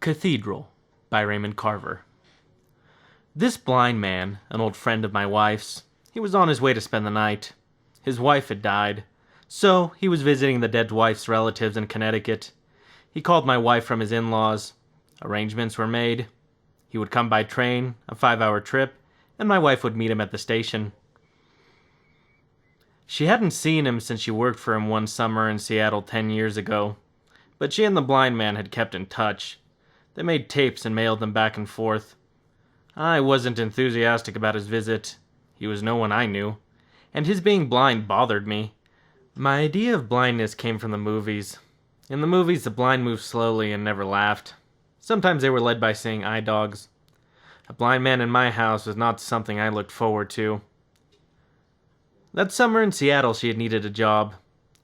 Cathedral by Raymond Carver. This blind man, an old friend of my wife's, he was on his way to spend the night. His wife had died, so he was visiting the dead wife's relatives in Connecticut. He called my wife from his in-laws. Arrangements were made. He would come by train, a 5-hour trip, and my wife would meet him at the station. She hadn't seen him since she worked for him one summer in Seattle 10 years ago, but she and the blind man had kept in touch. They made tapes and mailed them back and forth. I wasn't enthusiastic about his visit. He was no one I knew, and his being blind bothered me. My idea of blindness came from the movies. In the movies, the blind moved slowly and never laughed. Sometimes they were led by seeing eye dogs. A blind man in my house was not something I looked forward to. That summer in Seattle, she had needed a job.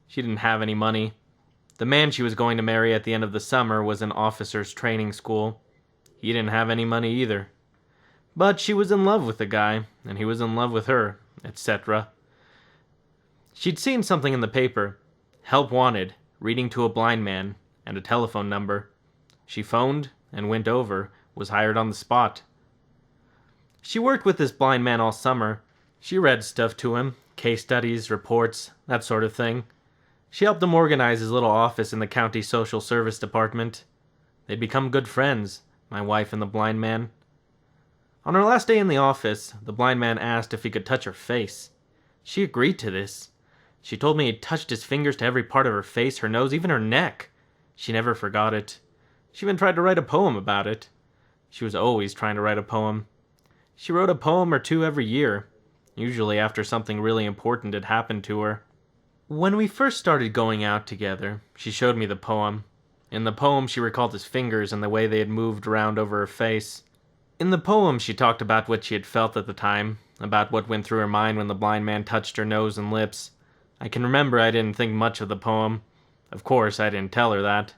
She didn't have any money. The man she was going to marry at the end of the summer was in officer's training school. He didn't have any money either. But she was in love with the guy, and he was in love with her, etc. She'd seen something in the paper. Help wanted, reading to a blind man, and a telephone number. She phoned and went over, was hired on the spot. She worked with this blind man all summer. She read stuff to him, case studies, reports, that sort of thing. She helped him organize his little office in the county social service department. They'd become good friends, my wife and the blind man. On her last day in the office, the blind man asked if he could touch her face. She agreed to this. She told me he'd touched his fingers to every part of her face, her nose, even her neck. She never forgot it. She even tried to write a poem about it. She was always trying to write a poem. She wrote a poem or two every year, usually after something really important had happened to her. When we first started going out together, she showed me the poem. In the poem, she recalled his fingers and the way they had moved around over her face. In the poem, she talked about what she had felt at the time, about what went through her mind when the blind man touched her nose and lips. I can remember I didn't think much of the poem. Of course, I didn't tell her that.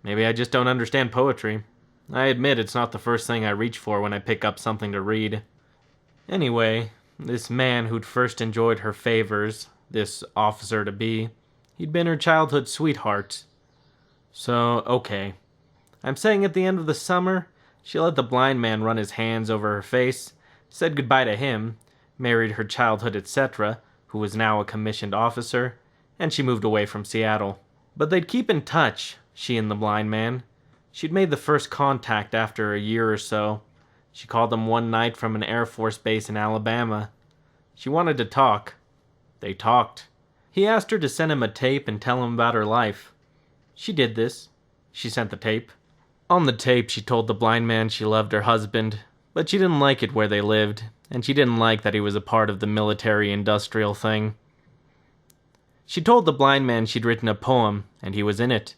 Maybe I just don't understand poetry. I admit it's not the first thing I reach for when I pick up something to read. Anyway, this man who'd first enjoyed her favors, this officer-to-be, he'd been her childhood sweetheart. So, okay. I'm saying at the end of the summer, she let the blind man run his hands over her face, said goodbye to him, married her childhood etc., who was now a commissioned officer, and she moved away from Seattle. But they'd keep in touch, she and the blind man. She'd made the first contact after a year or so. She called him one night from an Air Force base in Alabama. She wanted to talk. They talked. He asked her to send him a tape and tell him about her life. She did this. She sent the tape. On the tape, she told the blind man she loved her husband, but she didn't like it where they lived, and she didn't like that he was a part of the military-industrial thing. She told the blind man she'd written a poem, and he was in it.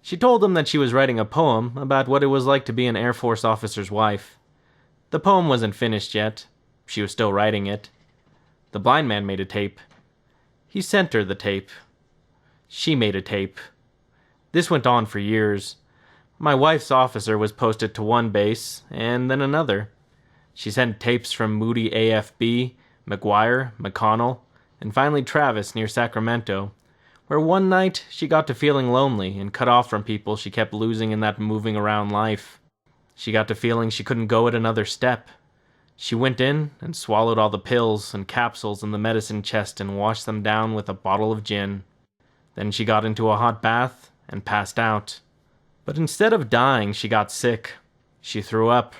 She told him that she was writing a poem about what it was like to be an Air Force officer's wife. The poem wasn't finished yet. She was still writing it. The blind man made a tape. He sent her the tape. She made a tape. This went on for years. My wife's officer was posted to one base, and then another. She sent tapes from Moody AFB, McGuire, McConnell, and finally Travis near Sacramento, where one night she got to feeling lonely and cut off from people she kept losing in that moving around life. She got to feeling she couldn't go it another step. She went in and swallowed all the pills and capsules in the medicine chest and washed them down with a bottle of gin. Then she got into a hot bath and passed out. But instead of dying, she got sick. She threw up.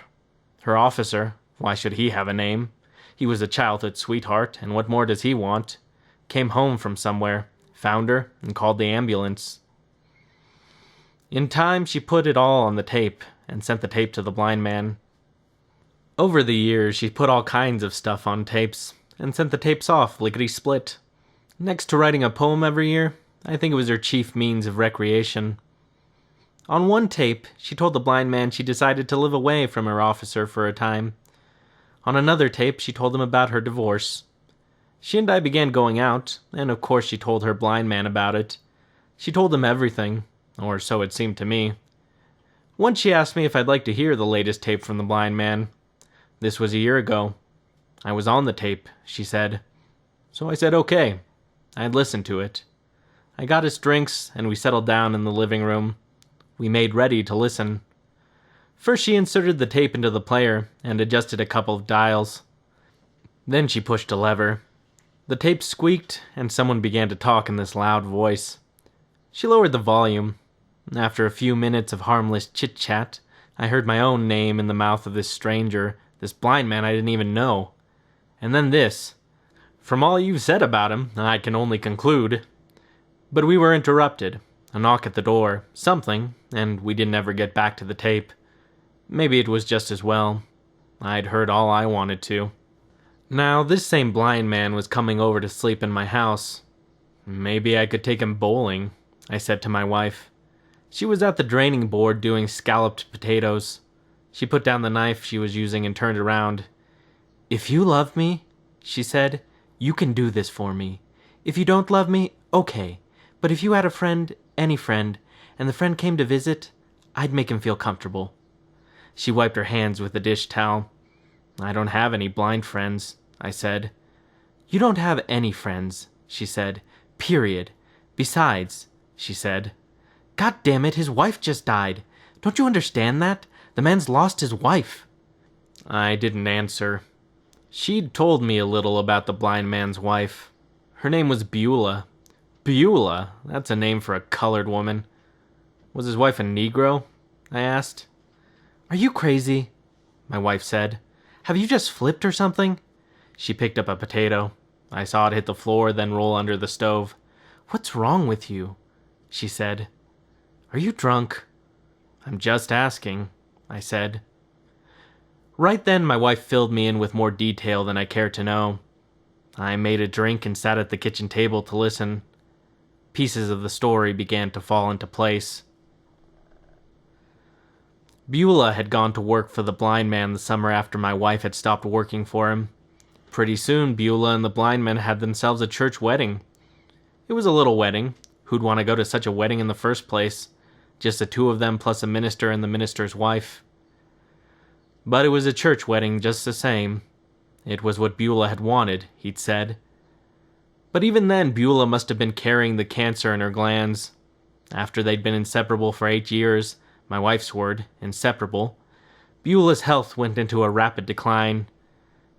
Her officer, why should he have a name? He was a childhood sweetheart, and what more does he want? Came home from somewhere, found her, and called the ambulance. In time, she put it all on the tape and sent the tape to the blind man. Over the years, she put all kinds of stuff on tapes and sent the tapes off lickety-split. Next to writing a poem every year, I think it was her chief means of recreation. On one tape, she told the blind man she decided to live away from her officer for a time. On another tape, she told him about her divorce. She and I began going out, and of course she told her blind man about it. She told him everything, or so it seemed to me. Once she asked me if I'd like to hear the latest tape from the blind man. This was a year ago. I was on the tape, she said. So I said okay. I'd listen to it. I got us drinks, and we settled down in the living room. We made ready to listen. First she inserted the tape into the player and adjusted a couple of dials. Then she pushed a lever. The tape squeaked, and someone began to talk in this loud voice. She lowered the volume. After a few minutes of harmless chit-chat, I heard my own name in the mouth of this stranger, this blind man I didn't even know. And then this. From all you've said about him, I can only conclude. But we were interrupted. A knock at the door, something, and we didn't ever get back to the tape. Maybe it was just as well. I'd heard all I wanted to. Now, this same blind man was coming over to sleep in my house. Maybe I could take him bowling, I said to my wife. She was at the draining board doing scalloped potatoes. She put down the knife she was using and turned around. "If you love me," she said, "you can do this for me. If you don't love me, okay. But if you had a friend, any friend, and the friend came to visit, I'd make him feel comfortable." She wiped her hands with a dish towel. "I don't have any blind friends," I said. "You don't have any friends," she said. "Period. Besides," she said, "God damn it, his wife just died. Don't you understand that? The man's lost his wife." I didn't answer. She'd told me a little about the blind man's wife. Her name was Beulah. Beulah? That's a name for a colored woman. Was his wife a Negro? I asked. "Are you crazy?" my wife said. "Have you just flipped or something?" She picked up a potato. I saw it hit the floor, then roll under the stove. "What's wrong with you?" she said. "Are you drunk?" "I'm just asking," I said. Right then, my wife filled me in with more detail than I cared to know. I made a drink and sat at the kitchen table to listen. Pieces of the story began to fall into place. Beulah had gone to work for the blind man the summer after my wife had stopped working for him. Pretty soon, Beulah and the blind man had themselves a church wedding. It was a little wedding. Who'd want to go to such a wedding in the first place? Just the two of them plus a minister and the minister's wife. But it was a church wedding just the same. It was what Beulah had wanted, he'd said. But even then, Beulah must have been carrying the cancer in her glands. After they'd been inseparable for 8 years, my wife's word, inseparable, Beulah's health went into a rapid decline.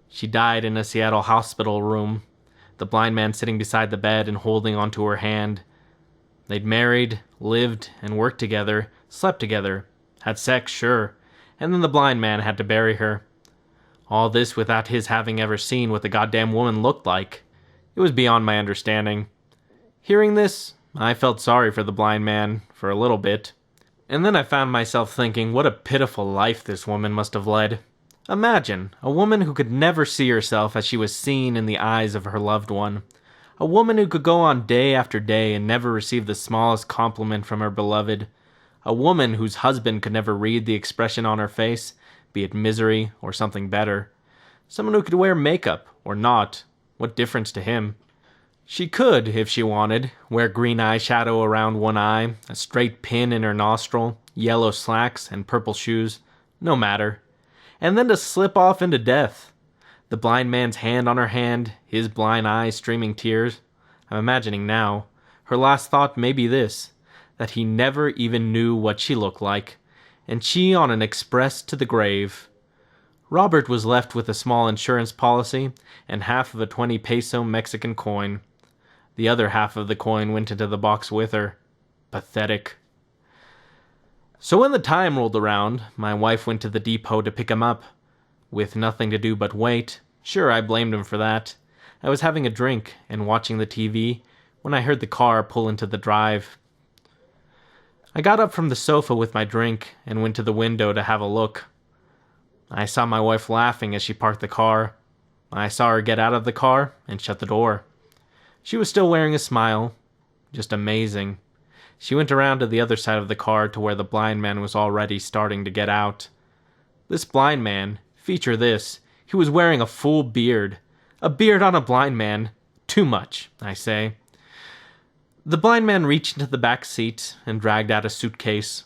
She died in a Seattle hospital room, the blind man sitting beside the bed and holding onto her hand. They'd married, lived, and worked together, slept together, had sex, sure, and then the blind man had to bury her. All this without his having ever seen what the goddamn woman looked like. It was beyond my understanding. Hearing this, I felt sorry for the blind man, for a little bit. And then I found myself thinking what a pitiful life this woman must have led. Imagine, a woman who could never see herself as she was seen in the eyes of her loved one. A woman who could go on day after day and never receive the smallest compliment from her beloved. A woman whose husband could never read the expression on her face, be it misery or something better. Someone who could wear makeup, or not. What difference to him? She could, if she wanted, wear green eyeshadow around one eye, a straight pin in her nostril, yellow slacks, and purple shoes. No matter. And then to slip off into death. The blind man's hand on her hand, his blind eyes streaming tears. I'm imagining now. Her last thought may be this, that he never even knew what she looked like, and she on an express to the grave. Robert was left with a small insurance policy and half of a 20 peso Mexican coin. The other half of the coin went into the box with her. Pathetic. So when the time rolled around, my wife went to the depot to pick him up. With nothing to do but wait. Sure, I blamed him for that. I was having a drink and watching the TV when I heard the car pull into the drive. I got up from the sofa with my drink and went to the window to have a look. I saw my wife laughing as she parked the car. I saw her get out of the car and shut the door. She was still wearing a smile. Just amazing. She went around to the other side of the car to where the blind man was already starting to get out. This blind man, feature this, he was wearing a full beard. A beard on a blind man. Too much, I say. The blind man reached into the back seat and dragged out a suitcase.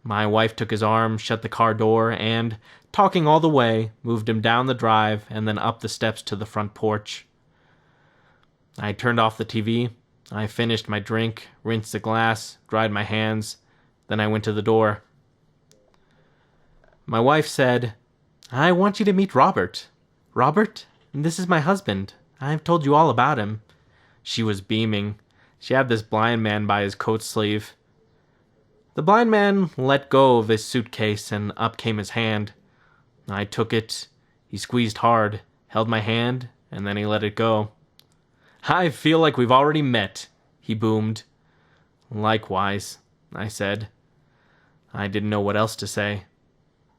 My wife took his arm, shut the car door, and, talking all the way, moved him down the drive and then up the steps to the front porch. I turned off the TV. I finished my drink, rinsed the glass, dried my hands. Then I went to the door. My wife said, "I want you to meet Robert. Robert, this is my husband. I've told you all about him." She was beaming. She had this blind man by his coat sleeve. The blind man let go of his suitcase and up came his hand. I took it. He squeezed hard, held my hand, and then he let it go. "I feel like we've already met," he boomed. "Likewise," I said. I didn't know what else to say.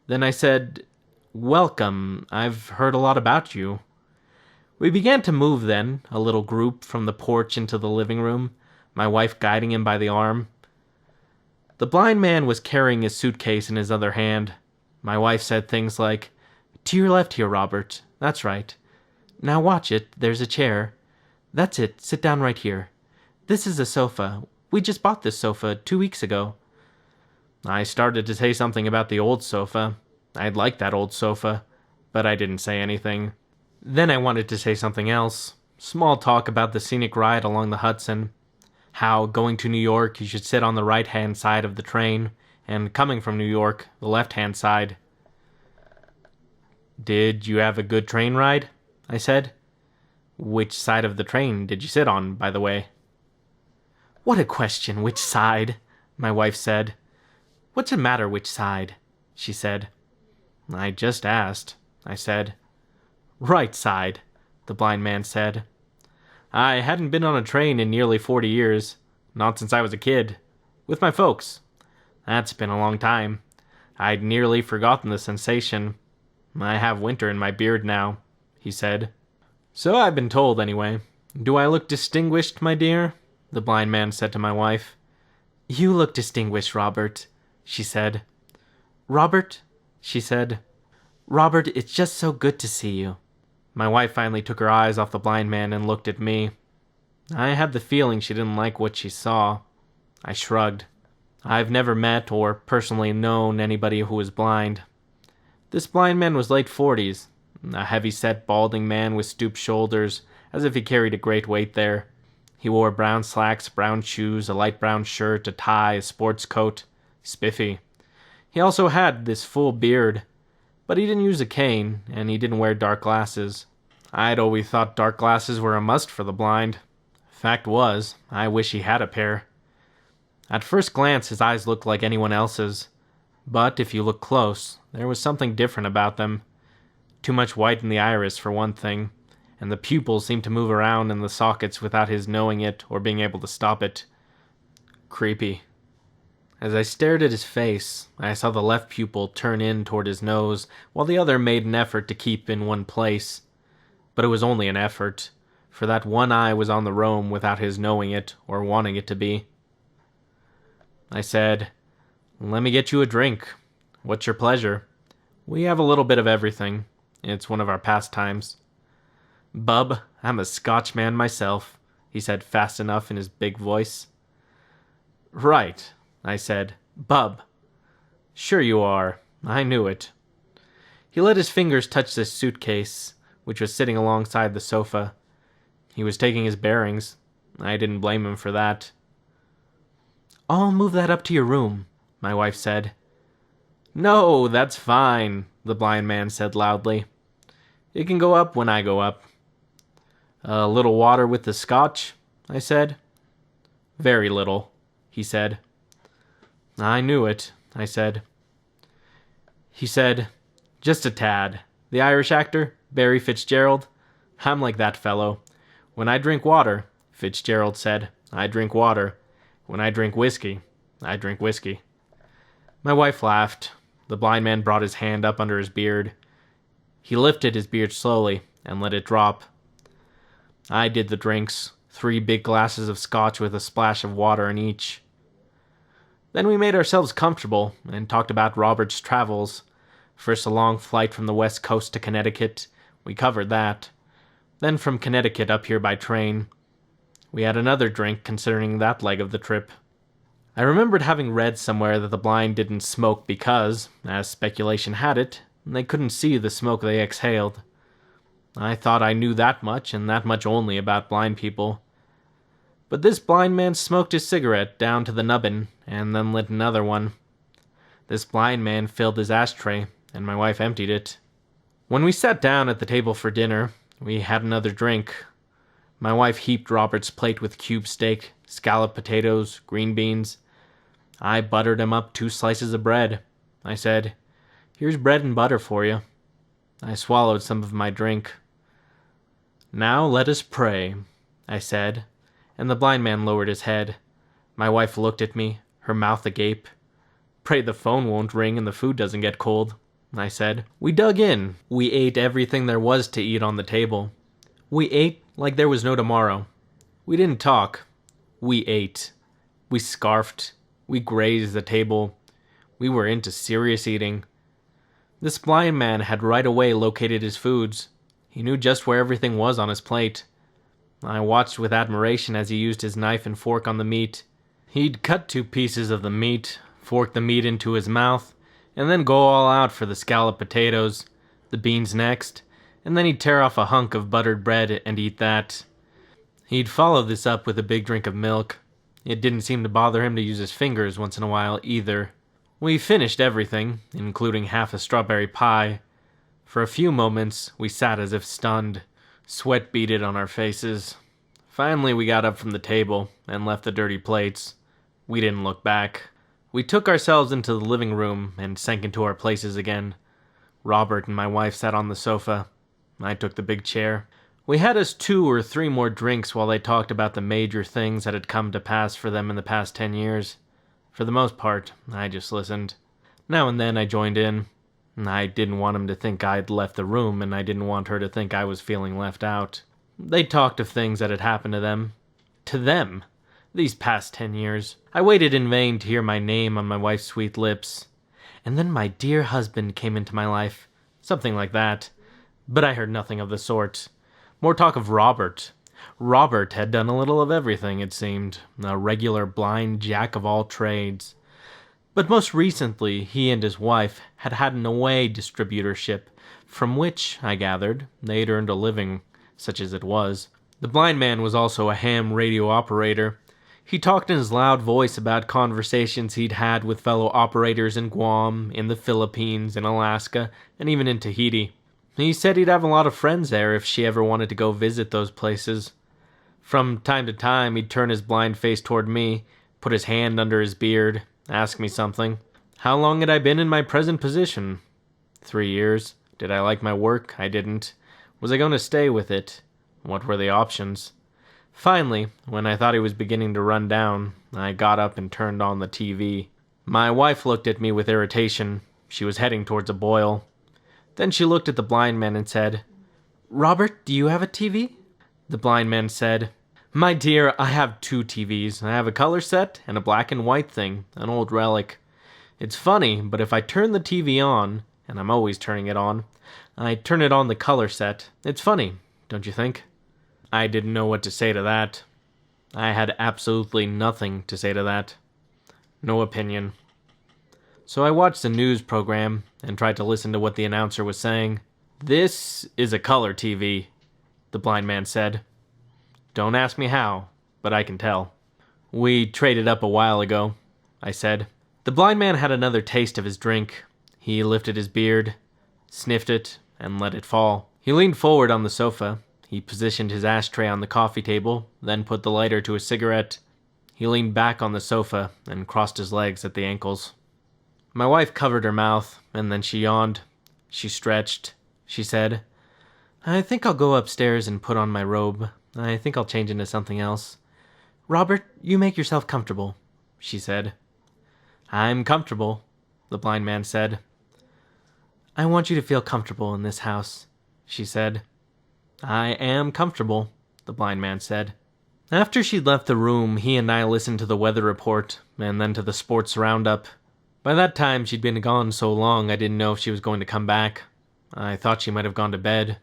Then I said, "Welcome. I've heard a lot about you." We began to move then, a little group, from the porch into the living room, my wife guiding him by the arm. The blind man was carrying his suitcase in his other hand. My wife said things like, "To your left here, Robert. That's right. Now watch it. There's a chair. That's it. Sit down right here. This is a sofa. We just bought this sofa 2 weeks ago." I started to say something about the old sofa. I'd liked that old sofa, but I didn't say anything. Then I wanted to say something else. Small talk about the scenic ride along the Hudson. How, going to New York, you should sit on the right-hand side of the train, and coming from New York, the left-hand side. "Did you have a good train ride?" I said. "Which side of the train did you sit on, by the way?" "What a question, which side?" my wife said. "What's the matter, which side?" she said. "I just asked," I said. "Right side," the blind man said. "I hadn't been on a train in nearly 40 years, not since I was a kid, with my folks. That's been a long time. I'd nearly forgotten the sensation. I have winter in my beard now," he said. "So I've been told, anyway. Do I look distinguished, my dear?" the blind man said to my wife. "You look distinguished, Robert," she said. "Robert," she said. "Robert, it's just so good to see you." My wife finally took her eyes off the blind man and looked at me. I had the feeling she didn't like what she saw. I shrugged. I've never met or personally known anybody who was blind. This blind man was late 40s, a heavy-set, balding man with stooped shoulders, as if he carried a great weight there. He wore brown slacks, brown shoes, a light brown shirt, a tie, a sports coat. Spiffy. He also had this full beard, but he didn't use a cane, and he didn't wear dark glasses. I'd always thought dark glasses were a must for the blind. Fact was, I wish he had a pair. At first glance, his eyes looked like anyone else's, but if you look close, there was something different about them. Too much white in the iris, for one thing, and the pupils seemed to move around in the sockets without his knowing it or being able to stop it. Creepy. As I stared at his face, I saw the left pupil turn in toward his nose, while the other made an effort to keep in one place. But it was only an effort, for that one eye was on the roam without his knowing it or wanting it to be. I said, "Let me get you a drink. What's your pleasure? We have a little bit of everything. It's one of our pastimes." "Bub, I'm a Scotchman myself," he said fast enough in his big voice. "Right," I said. "Bub." "Sure you are. I knew it." He let his fingers touch the suitcase, which was sitting alongside the sofa. He was taking his bearings. I didn't blame him for that. "I'll move that up to your room," my wife said. "No, that's fine," the blind man said loudly. "It can go up when I go up." "A little water with the scotch?" I said. "Very little," he said. "I knew it," I said. He said, "Just a tad. The Irish actor, Barry Fitzgerald? I'm like that fellow. When I drink water," Fitzgerald said, "I drink water. When I drink whiskey, I drink whiskey." My wife laughed. The blind man brought his hand up under his beard. He lifted his beard slowly and let it drop. I did the drinks, 3 big glasses of scotch with a splash of water in each. Then we made ourselves comfortable and talked about Robert's travels. First a long flight from the West Coast to Connecticut. We covered that. Then from Connecticut up here by train. We had another drink considering that leg of the trip. I remembered having read somewhere that the blind didn't smoke because, as speculation had it, they couldn't see the smoke they exhaled. I thought I knew that much and that much only about blind people. But this blind man smoked his cigarette down to the nubbin and then lit another one. This blind man filled his ashtray, and my wife emptied it. When we sat down at the table for dinner, we had another drink. My wife heaped Robert's plate with cube steak, scalloped potatoes, green beans. I buttered him up 2 slices of bread. I said, "Here's bread and butter for you." I swallowed some of my drink. "Now let us pray," I said, and the blind man lowered his head. My wife looked at me, her mouth agape. "Pray the phone won't ring and the food doesn't get cold," I said. We dug in. We ate everything there was to eat on the table. We ate like there was no tomorrow. We didn't talk. We ate. We scarfed. We grazed the table. We were into serious eating. This blind man had right away located his foods. He knew just where everything was on his plate. I watched with admiration as he used his knife and fork on the meat. He'd cut 2 pieces of the meat, fork the meat into his mouth, and then go all out for the scalloped potatoes, the beans next, and then he'd tear off a hunk of buttered bread and eat that. He'd follow this up with a big drink of milk. It didn't seem to bother him to use his fingers once in a while either. We finished everything, including half a strawberry pie. For a few moments, we sat as if stunned. Sweat beaded on our faces. Finally, we got up from the table and left the dirty plates. We didn't look back. We took ourselves into the living room and sank into our places again. Robert and my wife sat on the sofa. I took the big chair. We had us 2 or 3 more drinks while they talked about the major things that had come to pass for them in the past 10 years. For the most part, I just listened. Now and then I joined in. I didn't want him to think I'd left the room, and I didn't want her to think I was feeling left out. They talked of things that had happened to them. To them! These past 10 years. I waited in vain to hear my name on my wife's sweet lips. And then my dear husband came into my life. Something like that. But I heard nothing of the sort. More talk of Robert. Robert had done a little of everything, it seemed. A regular blind jack of all trades. But most recently, he and his wife had had an away distributorship, from which, I gathered, they'd earned a living, such as it was. The blind man was also a ham radio operator. He talked in his loud voice about conversations he'd had with fellow operators in Guam, in the Philippines, in Alaska, and even in Tahiti. He said he'd have a lot of friends there if she ever wanted to go visit those places. From time to time, he'd turn his blind face toward me, put his hand under his beard, ask me something. How long had I been in my present position? 3 years. Did I like my work? I didn't. Was I going to stay with it? What were the options? Finally, when I thought he was beginning to run down, I got up and turned on the TV. My wife looked at me with irritation. She was heading towards a boil. Then she looked at the blind man and said, "Robert, do you have a TV?" The blind man said, "My dear, I have 2 TVs. I have a color set and a black and white thing, an old relic. It's funny, but if I turn the TV on, and I'm always turning it on, I turn it on the color set. It's funny, don't you think?" I didn't know what to say to that. I had absolutely nothing to say to that. No opinion. So I watched the news program and tried to listen to what the announcer was saying. "This is a color TV," the blind man said. "Don't ask me how, but I can tell." "We traded up a while ago," I said. The blind man had another taste of his drink. He lifted his beard, sniffed it, and let it fall. He leaned forward on the sofa. He positioned his ashtray on the coffee table, then put the lighter to his cigarette. He leaned back on the sofa and crossed his legs at the ankles. My wife covered her mouth, and then she yawned. She stretched. She said, "I think I'll go upstairs and put on my robe. I think I'll change into something else. Robert, you make yourself comfortable," she said. "I'm comfortable," the blind man said. "I want you to feel comfortable in this house," she said. "I am comfortable," the blind man said. After she'd left the room, he and I listened to the weather report, and then to the sports roundup. By that time, she'd been gone so long I didn't know if she was going to come back. I thought she might have gone to bed.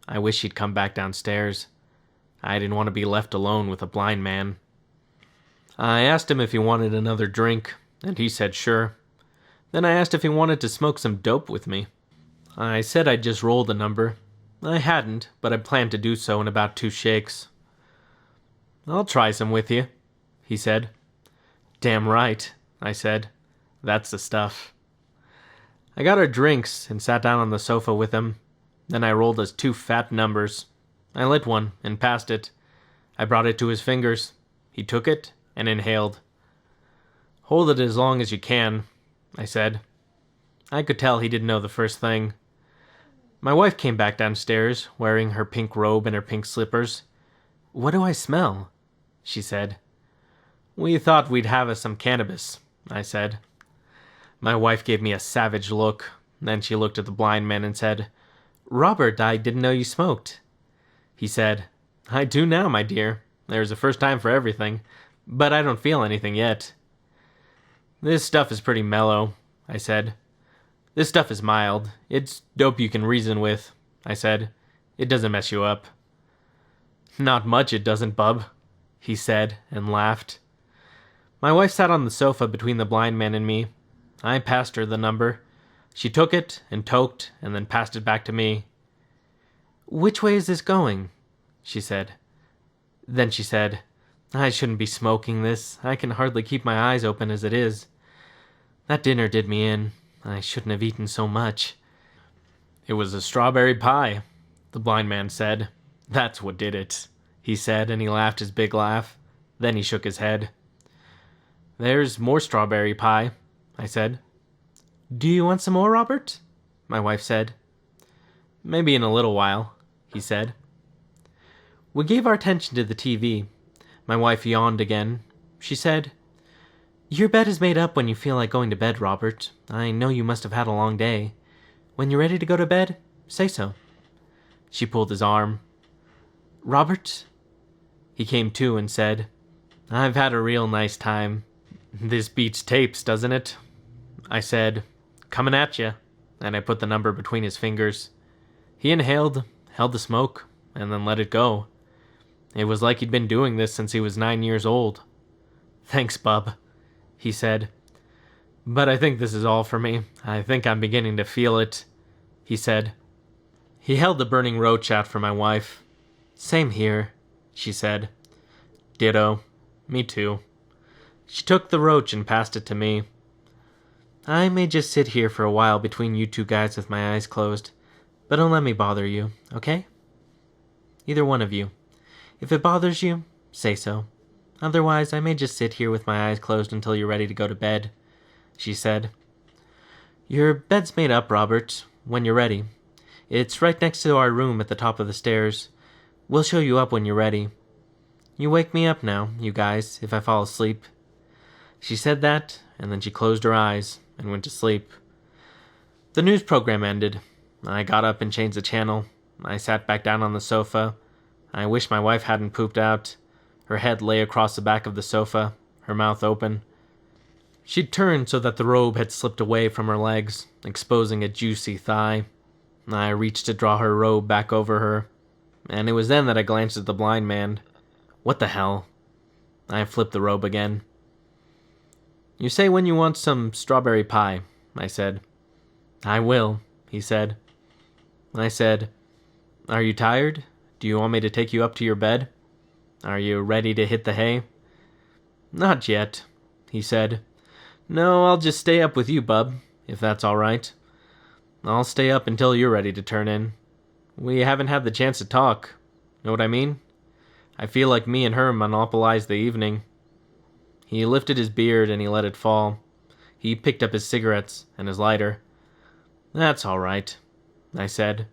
I wish she'd come back downstairs. I didn't want to be left alone with a blind man. I asked him if he wanted another drink, and he said sure. Then I asked if he wanted to smoke some dope with me. I said I'd just rolled a number. I hadn't, but I planned to do so in about 2 shakes. "I'll try some with you," he said. "Damn right," I said. "That's the stuff." I got our drinks and sat down on the sofa with him. Then I rolled us 2 fat numbers. I lit one and passed it. I brought it to his fingers. He took it and inhaled. "Hold it as long as you can," I said. I could tell he didn't know the first thing. My wife came back downstairs, wearing her pink robe and her pink slippers. "What do I smell?" she said. "We thought we'd have us some cannabis," I said. My wife gave me a savage look. Then she looked at the blind man and said, "Robert, I didn't know you smoked." He said, "I do now, my dear. There's a first time for everything, but I don't feel anything yet." "This stuff is pretty mellow," I said. "This stuff is mild. It's dope you can reason with," I said. "It doesn't mess you up." "Not much it doesn't, bub," he said, and laughed. My wife sat on the sofa between the blind man and me. I passed her the number. She took it and toked and then passed it back to me. "Which way is this going?" she said. Then she said, "I shouldn't be smoking this. I can hardly keep my eyes open as it is. That dinner did me in. I shouldn't have eaten so much." "It was a strawberry pie," the blind man said. "That's what did it," he said, and he laughed his big laugh. Then he shook his head. "There's more strawberry pie," I said. "Do you want some more, Robert?" my wife said. "Maybe in a little while," he said. We gave our attention to the TV. My wife yawned again. She said, "Your bed is made up when you feel like going to bed, Robert. I know you must have had a long day. When you're ready to go to bed, say so." She pulled his arm. "Robert?" He came to and said, "I've had a real nice time. This beats tapes, doesn't it?" I said, "Coming at you," and I put the number between his fingers. He inhaled, held the smoke, and then let it go. It was like he'd been doing this since he was 9 years old. "Thanks, bub," he said. "But I think this is all for me. I think I'm beginning to feel it," he said. He held the burning roach out for my wife. "Same here," she said. "Ditto. Me too." She took the roach and passed it to me. "I may just sit here for a while between you two guys with my eyes closed, but don't let me bother you, okay? Either one of you. If it bothers you, say so. Otherwise, I may just sit here with my eyes closed until you're ready to go to bed," she said. "Your bed's made up, Robert, when you're ready. It's right next to our room at the top of the stairs. We'll show you up when you're ready. You wake me up now, you guys, if I fall asleep." She said that, and then she closed her eyes and went to sleep. The news program ended. I got up and changed the channel. I sat back down on the sofa. I wish my wife hadn't pooped out. Her head lay across the back of the sofa, her mouth open. She'd turned so that the robe had slipped away from her legs, exposing a juicy thigh. I reached to draw her robe back over her, and it was then that I glanced at the blind man. What the hell? I flipped the robe again. "You say when you want some strawberry pie," I said. "I will," he said. I said, "Are you tired? Do you want me to take you up to your bed? Are you ready to hit the hay?" "Not yet," he said. "No, I'll just stay up with you, bub, if that's all right. I'll stay up until you're ready to turn in. We haven't had the chance to talk. Know what I mean? I feel like me and her monopolized the evening." He lifted his beard and he let it fall. He picked up his cigarettes and his lighter. "That's all right," I said.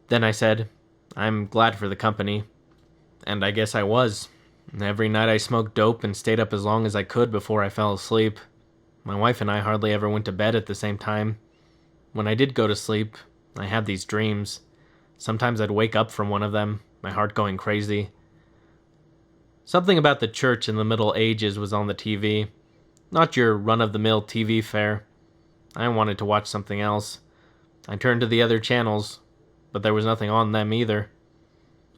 Then I said, "I'm glad for the company." And I guess I was. Every night I smoked dope and stayed up as long as I could before I fell asleep. My wife and I hardly ever went to bed at the same time. When I did go to sleep, I had these dreams. Sometimes I'd wake up from one of them, my heart going crazy. Something about the church in the Middle Ages was on the TV. Not your run-of-the-mill TV fare. I wanted to watch something else. I turned to the other channels, but there was nothing on them either.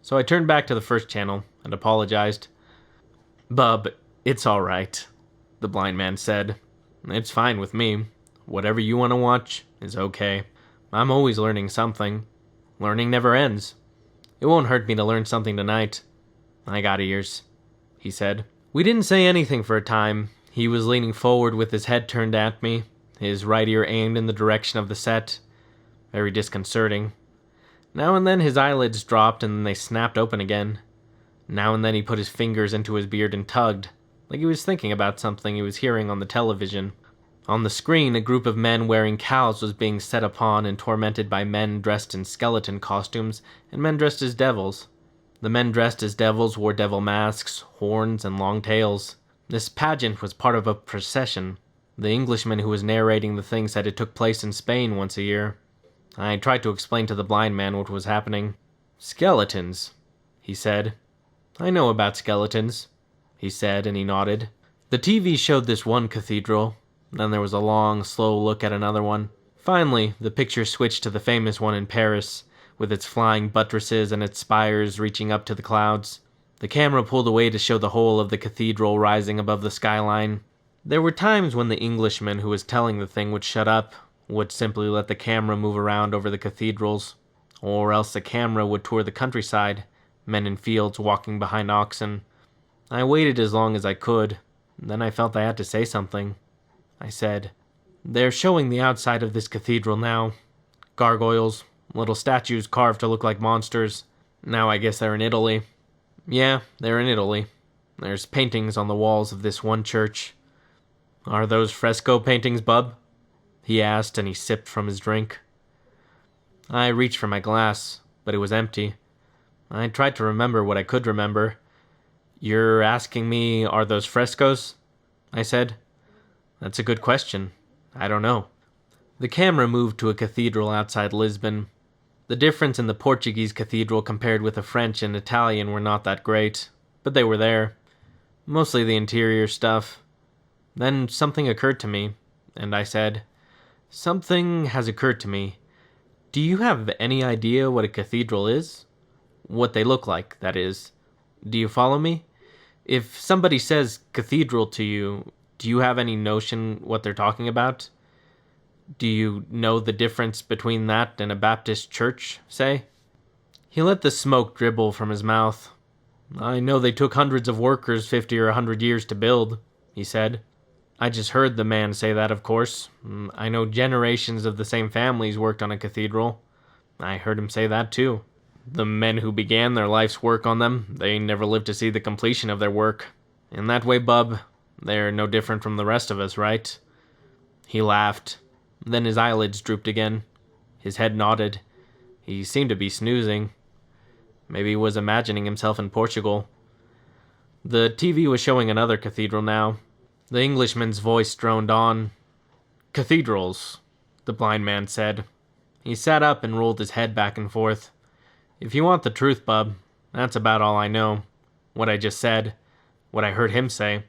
So I turned back to the first channel and apologized. "Bub, it's all right," the blind man said. "It's fine with me. Whatever you want to watch is okay. I'm always learning something. Learning never ends. It won't hurt me to learn something tonight. I got ears," he said. We didn't say anything for a time. He was leaning forward with his head turned at me. his right ear aimed in the direction of the set. Very disconcerting. Now and then his eyelids dropped and then they snapped open again. Now and then he put his fingers into his beard and tugged, like he was thinking about something he was hearing on the television. On the screen, a group of men wearing cowls was being set upon and tormented by men dressed in skeleton costumes and men dressed as devils. The men dressed as devils wore devil masks, horns, and long tails. This pageant was part of a procession. The Englishman who was narrating the thing said it took place in Spain once a year. I tried to explain to the blind man what was happening. "Skeletons," he said. "I know about skeletons," he said, and he nodded. The TV showed this one cathedral. Then there was a long, slow look at another one. Finally, the picture switched to the famous one in Paris, with its flying buttresses and its spires reaching up to the clouds. The camera pulled away to show the whole of the cathedral rising above the skyline. There were times when the Englishman who was telling the thing would shut up, would simply let the camera move around over the cathedrals, or else the camera would tour the countryside, men in fields walking behind oxen. I waited as long as I could, then I felt I had to say something. I said, "They're showing the outside of this cathedral now. Gargoyles, little statues carved to look like monsters. Now I guess they're in Italy." "Yeah, they're in Italy. There's paintings on the walls of this one church." "Are those fresco paintings, bub?" he asked, and he sipped from his drink. I reached for my glass, but it was empty. I tried to remember what I could remember. "You're asking me, are those frescoes?" I said. "That's a good question. I don't know." The camera moved to a cathedral outside Lisbon. The difference in the Portuguese cathedral compared with the French and Italian were not that great, but they were there. Mostly the interior stuff. Then something occurred to me, and I said, "Something has occurred to me. Do you have any idea what a cathedral is? What they look like, that is. Do you follow me? If somebody says cathedral to you, do you have any notion what they're talking about? Do you know the difference between that and a Baptist church, say?" He let the smoke dribble from his mouth. "I know they took hundreds of workers 50 or 100 years to build," he said. "I just heard the man say that, of course. I know generations of the same families worked on a cathedral. I heard him say that, too. The men who began their life's work on them, they never lived to see the completion of their work. In that way, bub, they're no different from the rest of us, right?" He laughed. Then his eyelids drooped again. His head nodded. He seemed to be snoozing. Maybe he was imagining himself in Portugal. The TV was showing another cathedral now. The Englishman's voice droned on. "Cathedrals," the blind man said. He sat up and rolled his head back and forth. "If you want the truth, bub, that's about all I know. What I just said. What I heard him say.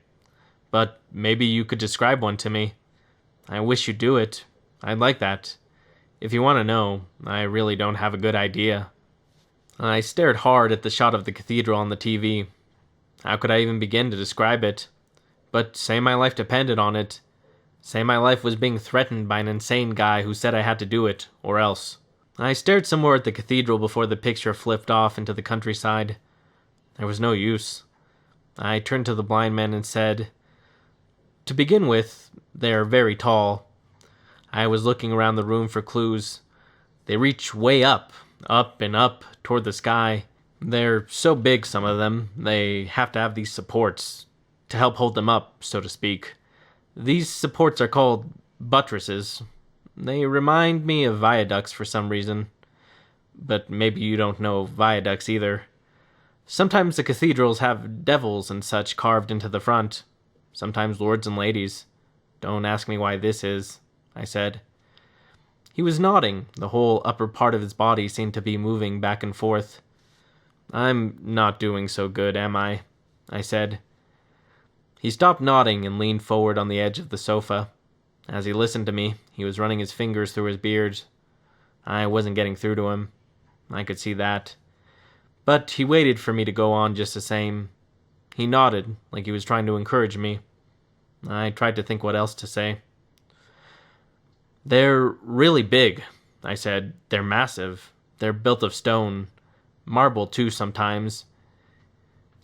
But maybe you could describe one to me. I wish you'd do it. I'd like that. If you want to know, I really don't have a good idea." I stared hard at the shot of the cathedral on the TV. How could I even begin to describe it? But say my life depended on it. Say my life was being threatened by an insane guy who said I had to do it, or else. I stared some more at the cathedral before the picture flipped off into the countryside. There was no use. I turned to the blind man and said, "To begin with, they're very tall." I was looking around the room for clues. "They reach way up and up, toward the sky. They're so big, some of them, they have to have these supports to help hold them up, so to speak. These supports are called buttresses. They remind me of viaducts for some reason. But maybe you don't know viaducts either. Sometimes the cathedrals have devils and such carved into the front. Sometimes lords and ladies. Don't ask me why this is," I said. He was nodding. The whole upper part of his body seemed to be moving back and forth. "I'm not doing so good, am I?" I said. He stopped nodding and leaned forward on the edge of the sofa. As he listened to me, he was running his fingers through his beard. I wasn't getting through to him. I could see that. But he waited for me to go on just the same. He nodded, like he was trying to encourage me. I tried to think what else to say. "They're really big," I said. "They're massive. They're built of stone. Marble, too, sometimes.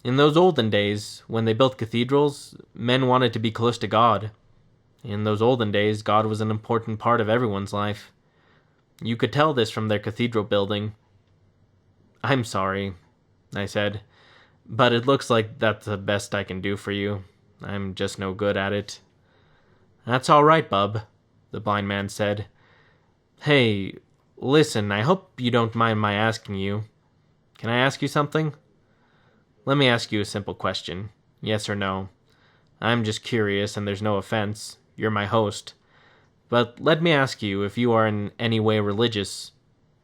In those olden days, when they built cathedrals, men wanted to be close to God. In those olden days, God was an important part of everyone's life. You could tell this from their cathedral building. I'm sorry, I said, but it looks like that's the best I can do for you. I'm just no good at it. That's all right, bub, the blind man said. Hey, listen, I hope you don't mind my asking you. Can I ask you something? Let me ask you a simple question. Yes or no. I'm just curious, and there's no offense. You're my host. But let me ask you if you are in any way religious.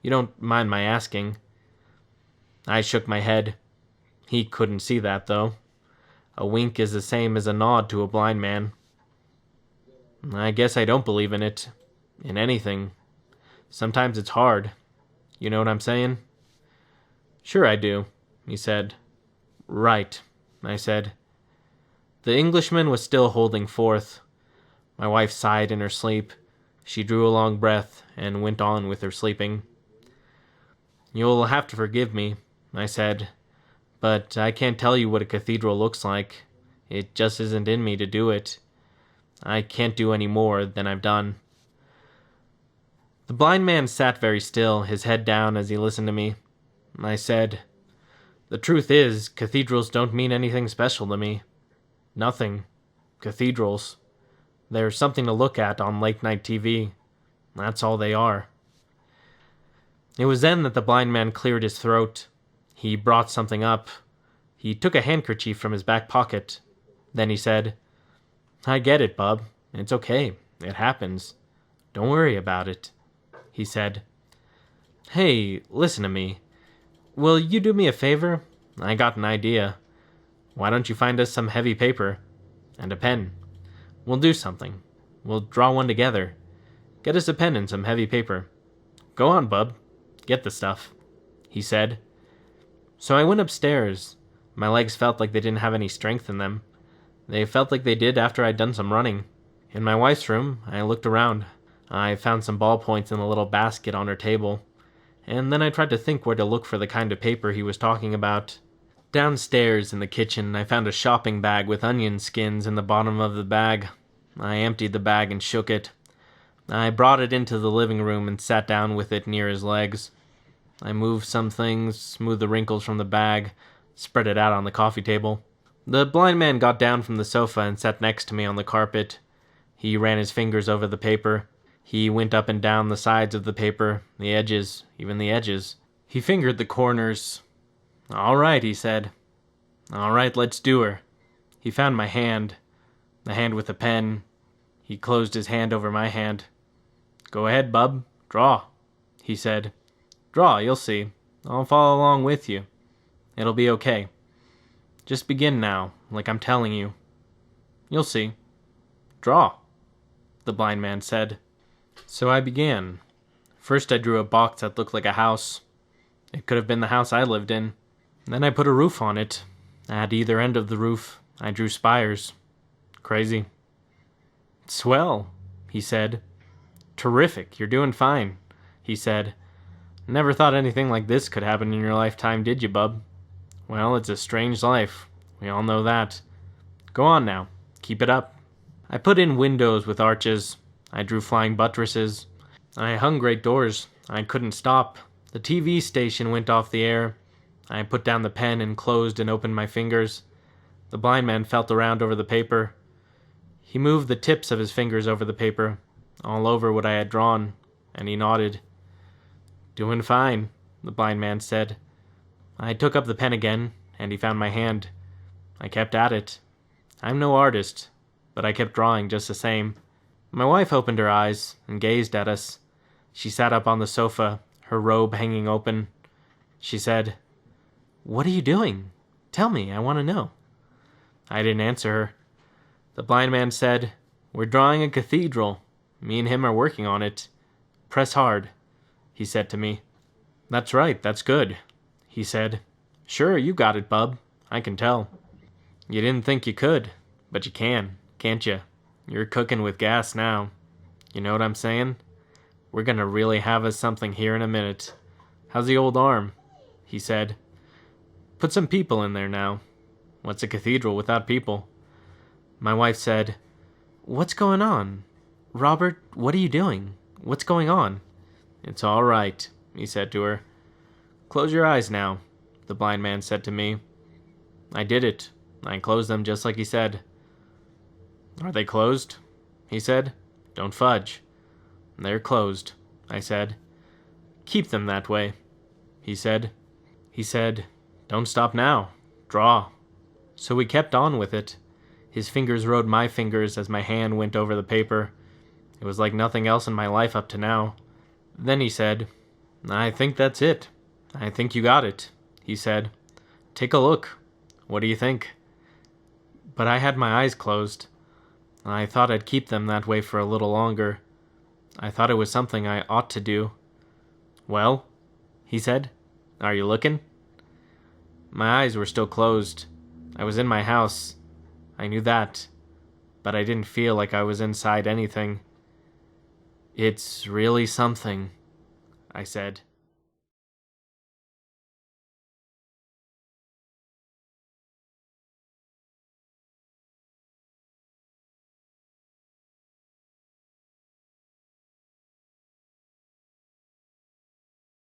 You don't mind my asking? I shook my head. He couldn't see that, though. A wink is the same as a nod to a blind man. I guess I don't believe in it. In anything. Sometimes it's hard. You know what I'm saying? Sure I do, he said. Right, I said. The Englishman was still holding forth. My wife sighed in her sleep. She drew a long breath and went on with her sleeping. You'll have to forgive me, I said, but I can't tell you what a cathedral looks like. It just isn't in me to do it. I can't do any more than I've done. The blind man sat very still, his head down as he listened to me. I said, The truth is, cathedrals don't mean anything special to me. Nothing. Cathedrals. They're something to look at on late-night TV. That's all they are. It was then that the blind man cleared his throat. He brought something up. He took a handkerchief from his back pocket. Then he said, I get it, bub. It's okay. It happens. Don't worry about it, he said. Hey, listen to me. Will you do me a favor? I got an idea. Why don't you find us some heavy paper and a pen? We'll do something. We'll draw one together. Get us a pen and some heavy paper. Go on, bub. Get the stuff, he said. So I went upstairs. My legs felt like they didn't have any strength in them. They felt like they did after I'd done some running. In my wife's room, I looked around. I found some ballpoints in a little basket on her table. And then I tried to think where to look for the kind of paper he was talking about. Downstairs in the kitchen, I found a shopping bag with onion skins in the bottom of the bag. I emptied the bag and shook it. I brought it into the living room and sat down with it near his legs. I moved some things, smoothed the wrinkles from the bag, spread it out on the coffee table. The blind man got down from the sofa and sat next to me on the carpet. He ran his fingers over the paper. He went up and down the sides of the paper, the edges, even the edges. He fingered the corners. All right, he said. All right, let's do her. He found my hand, the hand with the pen. He closed his hand over my hand. Go ahead, bub. Draw, he said. Draw, you'll see. I'll follow along with you. It'll be okay. Just begin now, like I'm telling you. You'll see. Draw, the blind man said. So I began. First I drew a box that looked like a house. It could have been the house I lived in. Then I put a roof on it. At either end of the roof, I drew spires. Crazy. Swell, he said. Terrific, you're doing fine, he said. Never thought anything like this could happen in your lifetime, did you, bub? Well, it's a strange life. We all know that. Go on now. Keep it up. I put in windows with arches. I drew flying buttresses. I hung great doors. I couldn't stop. The TV station went off the air. I put down the pen and closed and opened my fingers. The blind man felt around over the paper. He moved the tips of his fingers over the paper, all over what I had drawn, and he nodded. Doing fine, the blind man said. I took up the pen again, and he found my hand. I kept at it. I'm no artist, but I kept drawing just the same. My wife opened her eyes and gazed at us. She sat up on the sofa, her robe hanging open. She said, What are you doing? Tell me, I want to know. I didn't answer her. The blind man said, We're drawing a cathedral. Me and him are working on it. Press hard, he said to me. That's right, that's good, he said. Sure, you got it, bub. I can tell. You didn't think you could, but you can, can't you? You're cooking with gas now. You know what I'm saying? We're gonna really have us something here in a minute. How's the old arm? He said. Put some people in there now. What's a cathedral without people? My wife said, What's going on? Robert, what are you doing? What's going on? It's all right, he said to her. Close your eyes now, the blind man said to me. I did it. I closed them just like he said. Are they closed? He said. Don't fudge. They're closed, I said. Keep them that way, he said. He said, don't stop now. Draw. So we kept on with it. His fingers rode my fingers as my hand went over the paper. It was like nothing else in my life up to now. Then he said, I think that's it. I think you got it, he said. Take a look. What do you think? But I had my eyes closed. I thought I'd keep them that way for a little longer. I thought it was something I ought to do. Well, he said, are you looking? My eyes were still closed. I was in my house. I knew that. But I didn't feel like I was inside anything. It's really something, I said.